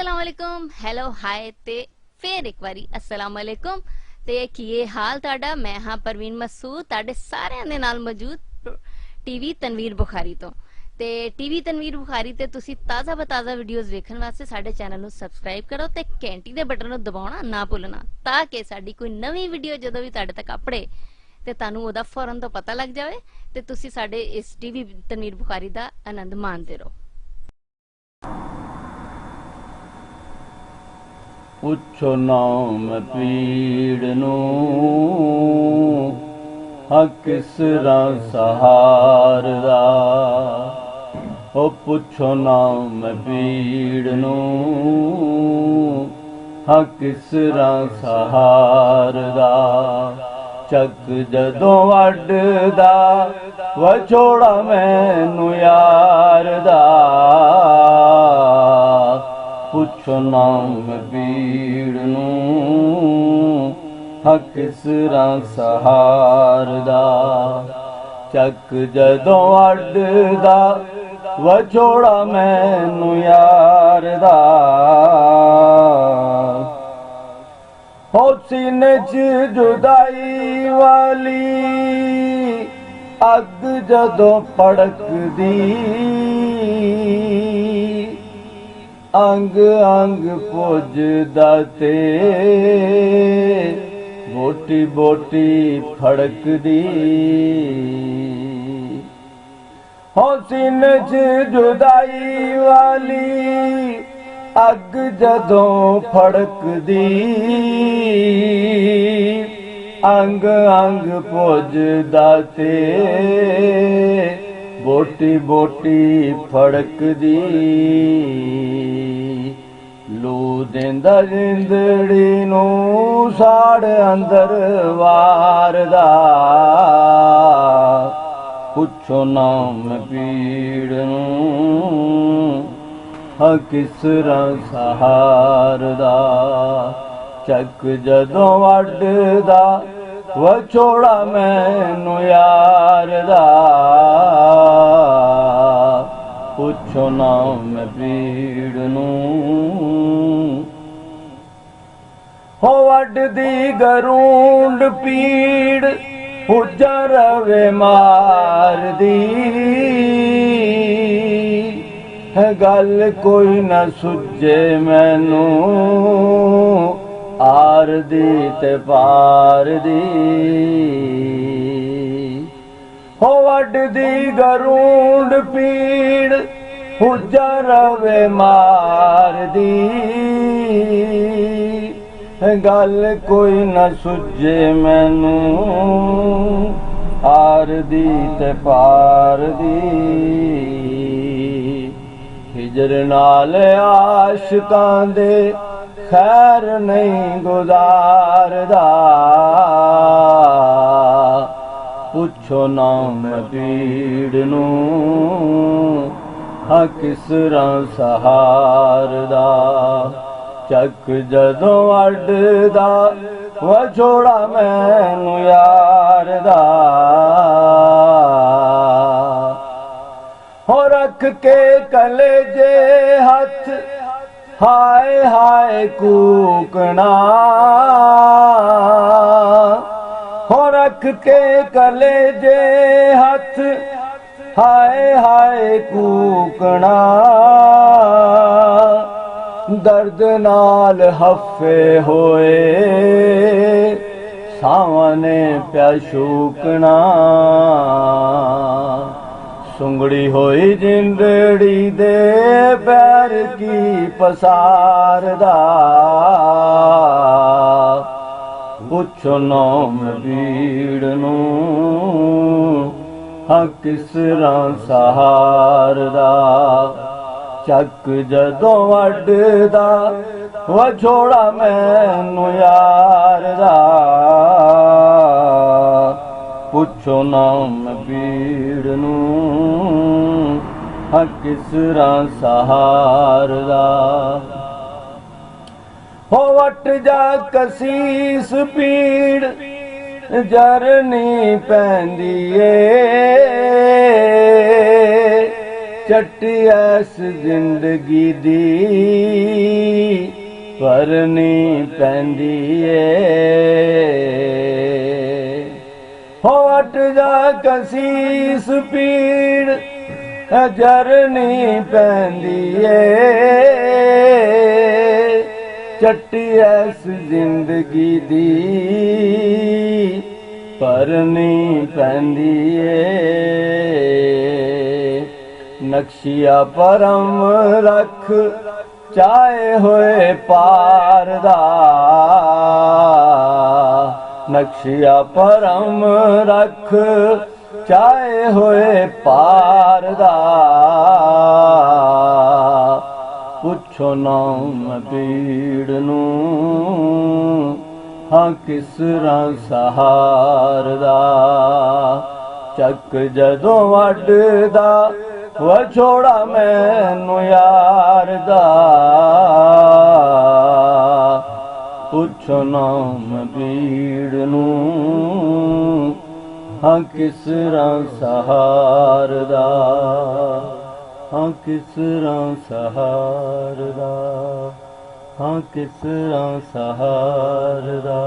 अस्सलाम वालेकुम hello hi ते फिर एक बारी अस्सलाम वालेकुम ते की हाल ताड़ा। मैं हाँ परवीन मसूद ताड़े सारे दे नाल मौजूद टीवी तनवीर बुखारी तो ते टीवी तनवीर बुखारी ते तुसी ताज़ा बताज़ा वीडियोस देखने वास्ते साडे चैनल नु सब्सक्राइब करो ते घंटी दे बटन नु दबाना ना भुलना ताकि साडी कोई नवी वीडियो जदों भी ताड़े तक अपड़े ते तानू ओदा फौरन तो पता लग जाए ते तुसी साडे इस टीवी तनवीर बुखारी दा आनंद माणदे रहो। पुछो नाम पीड़नू हक किसरा सहारदा। ओ पुछो नाम पीड़नू हक किसरा सहारदा। चक जदों वड्डदा वछोड़ा मैनू यार दा। पुछो नाम पीड़नू हक किसरा सहारदा। चक जदों वड्डदा वछोड़ा मैनू यार दा। हो सीने च जुदाई वाली अग जदों भड़कदी। अंग अंग पुजदा ते बोटी बोटी फड़कदी। हो सीने च जुदाई वाली अग जदों फड़कदी। अंग अंग पुजदा ते बोटी बोटी फड़कदी। लू देंदा जिंदड़ी नू साड़ अंदर वारदा। पुछो नाम पीड़नू हक किसरा सहारदा। चक जदों वड्डदा वछोड़ा मैनू यार दा। पुछो नाम पीड़नू हो वड्डदी गरूंड पीड़ पुज्जा रवे मारदी। है गल कोई न सुझे मैनू आर दी ते पार दी। हो वड्डदी गरूंड पीड़ पुज्जा रवे मार दी। गल कोई न सुझे मैनू आर दी ते पार दी। हिजर नाल आशिकां दे खैर नहीं गुजारदा। पुछो नाम पीड़नू हक किसरा सहारदा। चक जदों वड्डदा वछोड़ा मैनू यार दा। हो रख के कलेजे हथ हाय हाय कूकना। हो रख के कलेजे हथ हाय हाय कूकना। दर्द नाल हफे होए सावने प्या शूकना। सुंगड़ी होई जिंदड़ी दे पैर की पसारदा। पुछो नाम पीड़नू हक किसरा सहारदा। चक जदों वड्डदा वछोड़ा मैनू यार दा। पुछो नाम पीड़नू हक किसरा सहारदा। हो वट जा कसीस पीड़ जरनी पैंदी ए। चट्टी ऐस जिंदगी दी ਭਰਨੀ ਪੈਂਦੀ ਏ ਹੋ ਅਟ ਜਾ ਕਸੀਸ ਪੀੜ ਜਰਨੀ ਪੈਂਦੀ ਏ ਚੱਟੀ ਐਸ ਜ਼ਿੰਦਗੀ ਦੀ ਭਰਨੀ ਪੈਂਦੀ ਏ ਨਕਸ਼ੀਆ ਪਰਮ ਰੱਖ ਚਾਹੇ ਹੋਏ ਪਾਰ ਦਾ ਨਕਸ਼ੀਆ ਪਰਮ ਰੱਖ ਚਾਹੇ ਹੋਏ ਪਾਰ ਦਾ ਪੁੱਛੋ ਨਾਮ ਪੀੜ ਨੂੰ ਹਾਂ ਕਿਸ ਰਾਂ ਸਹਾਰ ਦਾ ਚੱਕ ਜਦੋਂ ਵੱਢਦਾ ਵਛੋੜਾ ਮੈਨੂੰ ਯਾਰ ਦਾ ਪੁੱਛੋ ਨਾਮ ਪੀੜ ਨੂੰ ਹਾਂ ਕਿਸ ਰਾਂ ਸਹਾਰ ਦਾ ਹਾਂ ਕਿਸ ਰਾਂ ਸਹਾਰ ਦਾ ਹਾਂ ਕਿਸ ਰਾਂ ਸਹਾਰ ਦਾ